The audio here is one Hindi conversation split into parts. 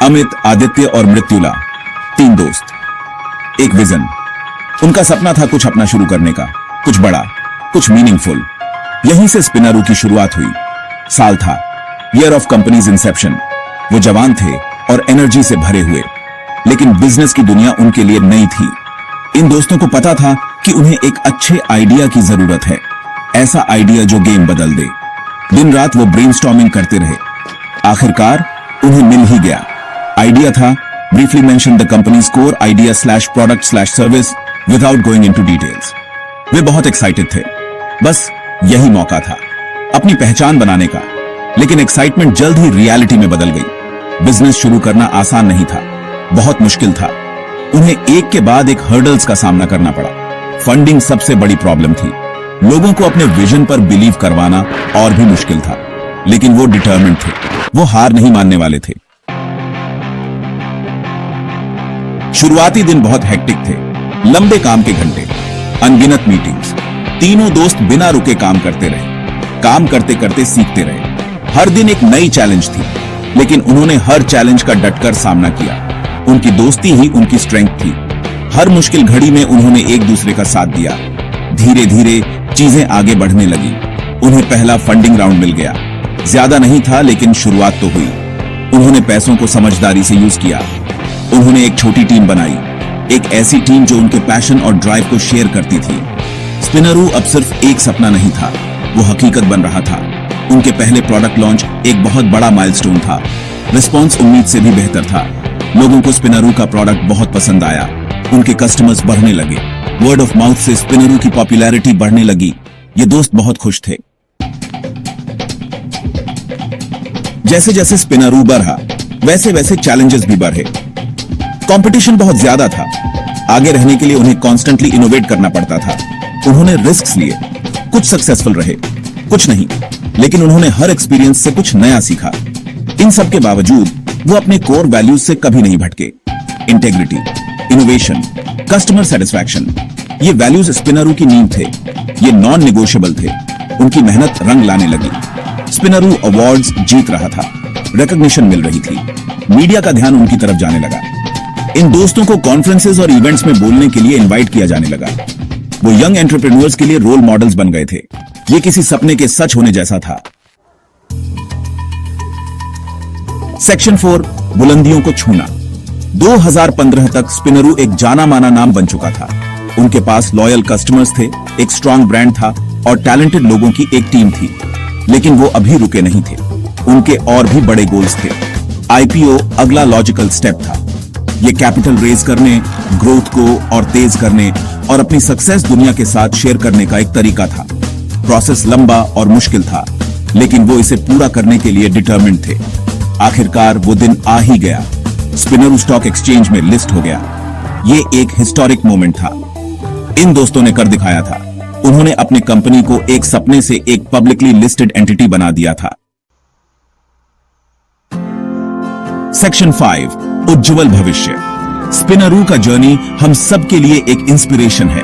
अमित, आदित्य और मृत्युला, 3 दोस्त, एक विजन। उनका सपना था कुछ अपना शुरू करने का, कुछ बड़ा, कुछ मीनिंगफुल। यहीं से स्पिनारू की शुरुआत हुई। साल था ईयर ऑफ कंपनीज इंसेप्शन। वो जवान थे और एनर्जी से भरे हुए, लेकिन बिजनेस की दुनिया उनके लिए नई थी। इन दोस्तों को पता था कि उन्हें एक अच्छे आइडिया की जरूरत है, ऐसा आइडिया जो गेम बदल दे। दिन रात वो ब्रेनस्टॉर्मिंग करते रहे। आखिरकार उन्हें मिल ही गया। आइडिया था, briefly mention the company's core idea slash product slash service without going into details. वे बहुत एक्साइटेड थे। बस यही मौका था अपनी पहचान बनाने का। लेकिन एक्साइटमेंट जल्द ही रियलिटी में बदल गई। बिजनेस शुरू करना आसान नहीं था, बहुत मुश्किल था। उन्हें एक के बाद एक हर्डल्स का सामना करना पड़ा। फंडिंग सबसे बड़ी प्रॉब्लम थी। लोगों को अपने विजन पर बिलीव करवाना और भी मुश्किल था। लेकिन वो डिटरमिन्ड थे, वो हार नहीं मानने वाले थे। शुरुआती दिन बहुत हेक्टिक थे। लंबे काम के घंटे, अनगिनत मीटिंग्स। तीनों दोस्त बिना रुके काम करते रहे। काम करते करते सीखते रहे। हर दिन एक नई चैलेंज थी, लेकिन उन्होंने हर चैलेंज का डटकर सामना किया। उनकी दोस्ती ही उनकी स्ट्रेंथ थी। हर मुश्किल घड़ी में उन्होंने एक दूसरे का साथ दिया। धीरे धीरे चीजें आगे बढ़ने लगी। उन्हें पहला फंडिंग राउंड मिल गया। ज्यादा नहीं था, लेकिन शुरुआत तो हुई। उन्होंने पैसों को समझदारी से यूज किया। उन्होंने एक छोटी टीम बनाई, एक ऐसी टीम जो उनके पैशन और ड्राइव को शेयर करती थी। स्पिनारू अब सिर्फ एक सपना नहीं था, वो हकीकत बन रहा था। उनके पहले प्रोडक्ट लॉन्च एक बहुत बड़ा माइलस्टोन था। रिस्पॉन्स उम्मीद से भी बेहतर था। लोगों को स्पिनारू का प्रोडक्ट बहुत पसंद आया। उनके कस्टमर्स बढ़ने लगे। वर्ड ऑफ माउथ से स्पिनारू की पॉपुलैरिटी बढ़ने लगी। ये दोस्त बहुत खुश थे। जैसे जैसे स्पिनारू बढ़ा, वैसे वैसे चैलेंजेस भी बढ़े। कंपटीशन बहुत ज्यादा था। आगे रहने के लिए उन्हें कॉन्स्टेंटली इनोवेट करना पड़ता था। उन्होंने रिस्क्स लिए, कुछ सक्सेसफुल रहे, कुछ नहीं, लेकिन उन्होंने हर एक्सपीरियंस से कुछ नया सीखा। इन सब के बावजूद वो अपने कोर वैल्यूज से कभी नहीं भटके। इंटेग्रिटी, इनोवेशन, कस्टमर सेटिस्फैक्शन, ये वैल्यूज स्पिनारू की नींव थे। ये नॉन निगोशिएबल थे। उनकी मेहनत रंग लाने लगी। स्पिनारू अवार्ड्स जीत रहा था, रिकॉग्निशन मिल रही थी, मीडिया का ध्यान उनकी तरफ जाने लगा। इन दोस्तों को कॉन्फ्रेंसेस और इवेंट्स में बोलने के लिए इनवाइट किया जाने लगा। वो यंग एंटरप्रेन्योर्स के लिए रोल मॉडल्स बन गए थे। ये किसी सपने के सच होने जैसा था। सेक्शन 4, बुलंदियों को छूना। 2015 तक स्पिनारू एक जाना माना नाम बन चुका था। उनके पास लॉयल कस्टमर्स थे, एक स्ट्रांग ब्रांड था और टैलेंटेड लोगों की एक टीम थी। लेकिन वो अभी रुके नहीं थे। उनके और भी बड़े गोल्स थे। आईपीओ अगला लॉजिकल स्टेप था। ये कैपिटल रेज करने, ग्रोथ को और तेज करने और अपनी सक्सेस दुनिया के साथ शेयर करने का एक तरीका था। प्रोसेस लंबा और मुश्किल था, लेकिन वो इसे पूरा करने के लिए डिटरमिन्ड थे। आखिरकार वो दिन आ ही गया। स्पिनारू स्टॉक एक्सचेंज में लिस्ट हो गया। ये एक हिस्टोरिक मोमेंट था। इन दोस्तों ने कर दिखाया था। उन्होंने अपनी कंपनी को एक सपने से एक पब्लिकली लिस्टेड एंटिटी बना दिया था। सेक्शन 5, उज्जवल भविष्य। स्पिनारू का जर्नी हम सब के लिए एक इंस्पिरेशन है।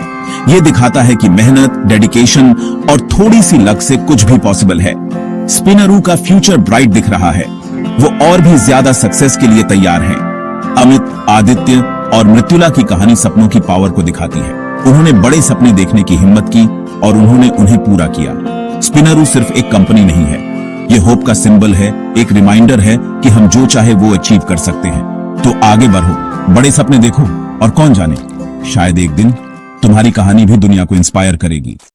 यह दिखाता है कि मेहनत, डेडिकेशन और थोड़ी सी लक से कुछ भी पॉसिबल है। स्पिनारू का फ्यूचर ब्राइट दिख रहा है। वो और भी ज्यादा सक्सेस के लिए तैयार हैं। अमित, आदित्य और मृत्युला की कहानी सपनों की पावर को दिखाती है। उन्होंने बड़े सपने देखने की हिम्मत की और उन्होंने उन्हें पूरा किया। स्पिनारू सिर्फ एक कंपनी नहीं है, ये होप का सिंबल है, एक रिमाइंडर है कि हम जो चाहे वो अचीव कर सकते हैं। तो आगे बढ़ो, बड़े सपने देखो और कौन जाने, शायद एक दिन तुम्हारी कहानी भी दुनिया को इंस्पायर करेगी।